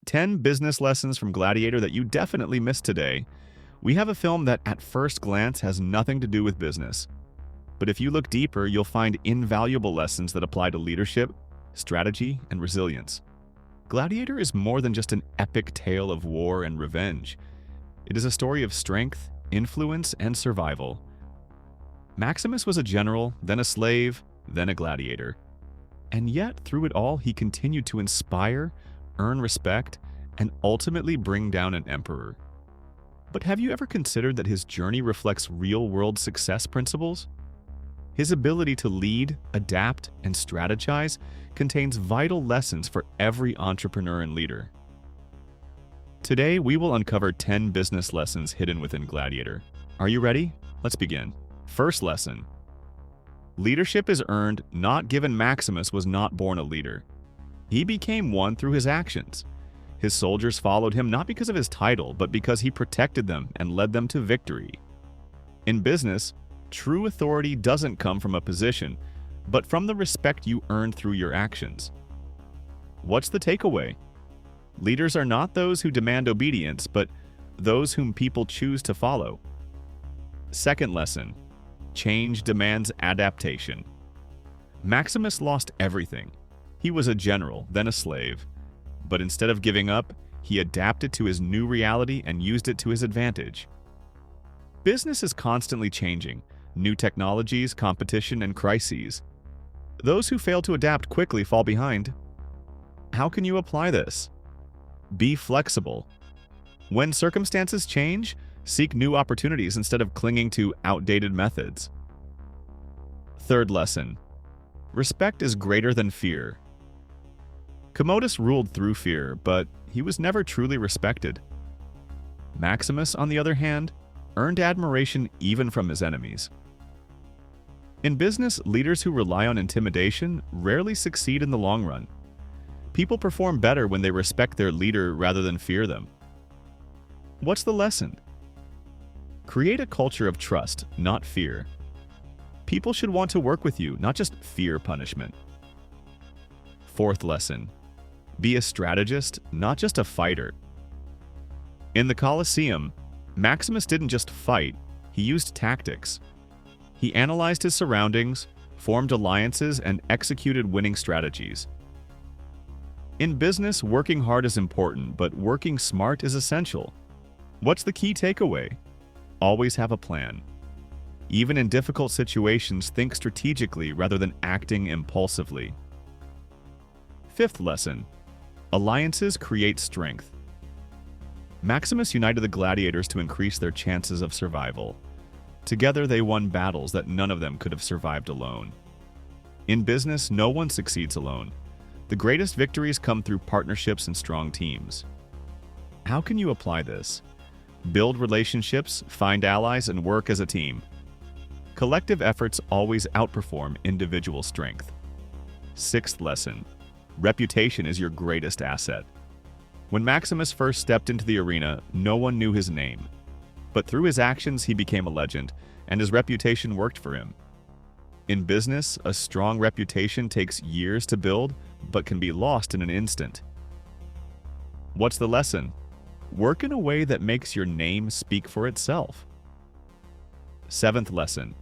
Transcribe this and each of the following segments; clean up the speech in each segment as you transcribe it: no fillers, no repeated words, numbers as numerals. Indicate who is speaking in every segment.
Speaker 1: 10 business lessons from Gladiator that you definitely missed today. We have a film that at first glance has nothing to do with business. But if you look deeper, you'll find invaluable lessons that apply to leadership, strategy, and resilience. Gladiator is more than just an epic tale of war and revenge. It is a story of strength, influence, and survival. Maximus was a general, then a slave, then a gladiator. And yet, through it all, he continued to inspire, earn respect, and ultimately bring down an emperor. But have you ever considered that his journey reflects real-world success principles? His ability to lead, adapt, and strategize contains vital lessons for every entrepreneur and leader. Today, we will uncover 10 business lessons hidden within Gladiator. Are you ready? Let's begin. First lesson. Leadership is earned, not given. Maximus was not born a leader. He became one through his actions. His soldiers followed him not because of his title, but because he protected them and led them to victory. In business, true authority doesn't come from a position, but from the respect you earn through your actions. What's the takeaway? Leaders are not those who demand obedience, but those whom people choose to follow. Second lesson. Change demands adaptation. Maximus lost everything. He was a general, then a slave. But instead of giving up, he adapted to his new reality and used it to his advantage. Business is constantly changing. New technologies, competition, and crises. Those who fail to adapt quickly fall behind. How can you apply this? Be flexible. When circumstances change, seek new opportunities instead of clinging to outdated methods. Third lesson. Respect is greater than fear. Commodus ruled through fear, but he was never truly respected. Maximus, on the other hand, earned admiration even from his enemies. In business, leaders who rely on intimidation rarely succeed in the long run. People perform better when they respect their leader rather than fear them. What's the lesson? Create a culture of trust, not fear. People should want to work with you, not just fear punishment. Fourth lesson. Be a strategist, not just a fighter. In the Colosseum, Maximus didn't just fight, he used tactics. He analyzed his surroundings, formed alliances, and executed winning strategies. In business, working hard is important, but working smart is essential. What's the key takeaway? Always have a plan. Even in difficult situations, think strategically rather than acting impulsively. Fifth lesson. Alliances create strength. Maximus united the gladiators to increase their chances of survival. Together, they won battles that none of them could have survived alone. In business, no one succeeds alone. The greatest victories come through partnerships and strong teams. How can you apply this? Build relationships, find allies, and work as a team. Collective efforts always outperform individual strength. Sixth lesson. Reputation is your greatest asset. When Maximus first stepped into the arena, no one knew his name. But through his actions, he became a legend, and his reputation worked for him. In business, a strong reputation takes years to build, but can be lost in an instant. What's the lesson? Work in a way that makes your name speak for itself. Seventh lesson.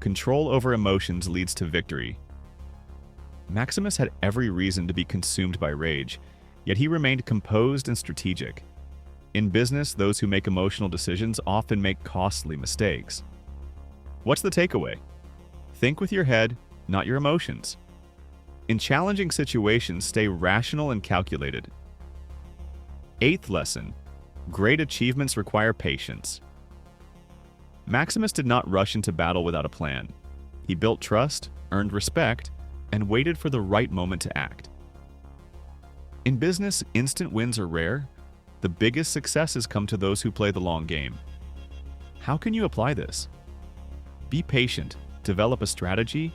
Speaker 1: Control over emotions leads to victory. Maximus had every reason to be consumed by rage, yet he remained composed and strategic. In business, those who make emotional decisions often make costly mistakes. What's the takeaway? Think with your head, not your emotions. In challenging situations, stay rational and calculated. Eighth lesson. Great achievements require patience. Maximus did not rush into battle without a plan. He built trust, earned respect, and waited for the right moment to act. In business, instant wins are rare. The biggest successes come to those who play the long game. How can you apply this? Be patient, develop a strategy,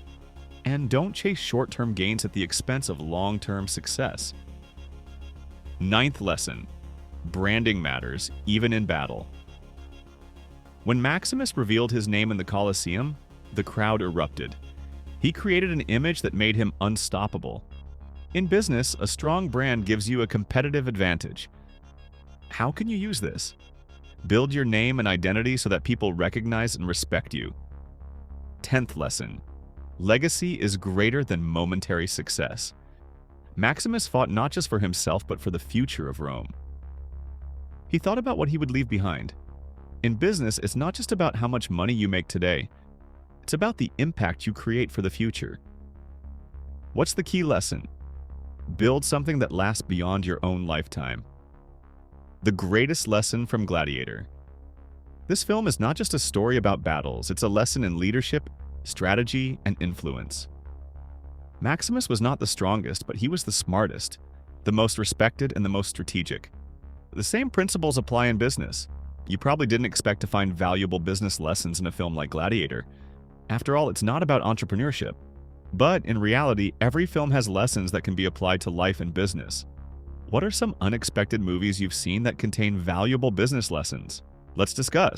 Speaker 1: and don't chase short-term gains at the expense of long-term success. Ninth lesson. Branding matters, even in battle. When Maximus revealed his name in the Colosseum, the crowd erupted. He created an image that made him unstoppable. In business, a strong brand gives you a competitive advantage. How can you use this? Build your name and identity so that people recognize and respect you. 10th lesson. Legacy is greater than momentary success. Maximus fought not just for himself but for the future of Rome. He thought about what he would leave behind. In business, it's not just about how much money you make today. It's about the impact you create for the future. What's the key lesson? Build something that lasts beyond your own lifetime. The greatest lesson from Gladiator. This film is not just a story about battles, it's a lesson in leadership, strategy, and influence. Maximus was not the strongest, but he was the smartest, the most respected, and the most strategic. The same principles apply in business. You probably didn't expect to find valuable business lessons in a film like Gladiator. After all, it's not about entrepreneurship. But in reality, every film has lessons that can be applied to life and business. What are some unexpected movies you've seen that contain valuable business lessons? Let's discuss.